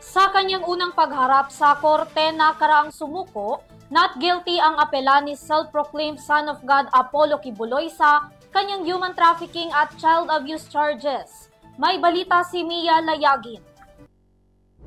Sa kanyang unang pagharap sa korte na karaang sumuko, not guilty ang apela ni self-proclaimed Son of God Apollo Kibuloy sa kanyang human trafficking at child abuse charges. May balita si Mia Layagin.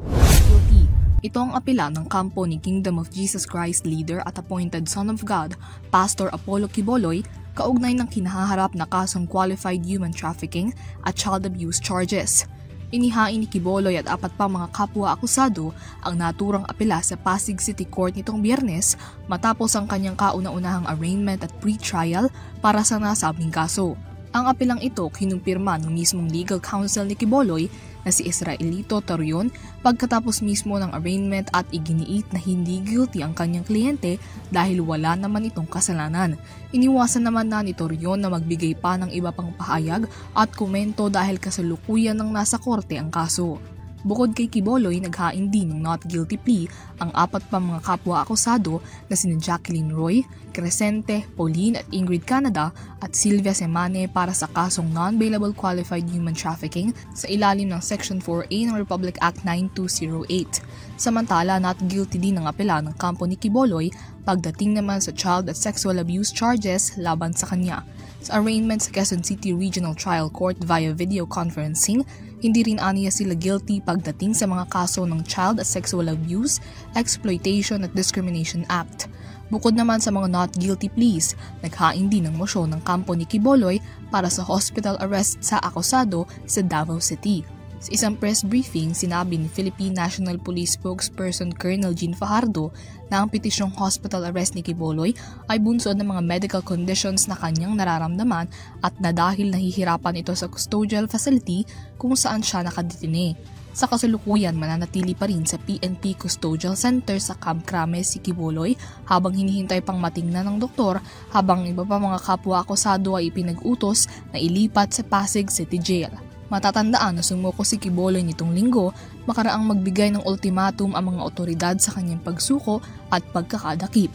Guilty. Ito ang apela ng kampo ni Kingdom of Jesus Christ leader at appointed Son of God, Pastor Apollo Kibuloy, kaugnay ng kinahaharap na kasong qualified human trafficking at child abuse charges. Inihain ni Kibuloy at apat pa mga kapwa-akusado ang naturang apela sa Pasig City Court nitong Biyernes matapos ang kanyang kauna-unahang arraignment at pre-trial para sa nasabing kaso. Ang apelang ito kinumpirma ng mismong legal counsel ni Kibuloy na si Israelito Torion pagkatapos mismo ng arraignment at iginiit na hindi guilty ang kanyang kliyente dahil wala naman itong kasalanan. Iniwasan naman na ni Torion na magbigay pa ng iba pang pahayag at komento dahil kasalukuyan ng nasa korte ang kaso. Bukod kay Kibuloy, naghain din ng not guilty plea ang apat pa mga kapwa-akusado na sina Jacqueline Roy, Crescente, Pauline at Ingrid Canada at Sylvia Semane para sa kasong non-bailable qualified human trafficking sa ilalim ng Section 4A ng Republic Act 9208. Samantala, not guilty din ang apela ng kampo ni Kibuloy pagdating naman sa child at sexual abuse charges laban sa kanya. Sa arraignment sa Quezon City Regional Trial Court via video conferencing, hindi rin aniya sila guilty pagdating sa mga kaso ng Child at Sexual Abuse, Exploitation at Discrimination Act. Bukod naman sa mga not guilty pleas, naghain din ng mosyon ng kampo ni Kibuloy para sa hospital arrest sa akusado sa Davao City. Sa isang press briefing, sinabi ni Philippine National Police spokesperson Colonel Jean Fajardo na ang petisyong hospital arrest ni Kibuloy ay bunsod ng mga medical conditions na kanyang nararamdaman at na dahil nahihirapan ito sa custodial facility kung saan siya nakadetine. Sa kasalukuyan, mananatili pa rin sa PNP Custodial Center sa Camp Krames si Kibuloy habang hinihintay pang matingnan ng doktor habang iba pa mga kapwa-akusado ay ipinag-utos na ilipat sa Pasig City Jail. Matatandaan na sumuko si Kibuloy nitong linggo makaraang magbigay ng ultimatum ang mga otoridad sa kanyang pagsuko at pagkakadakip.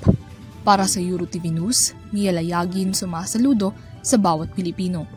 Para sa EuroTV News, Mia Layagin sumasaludo sa bawat Pilipino.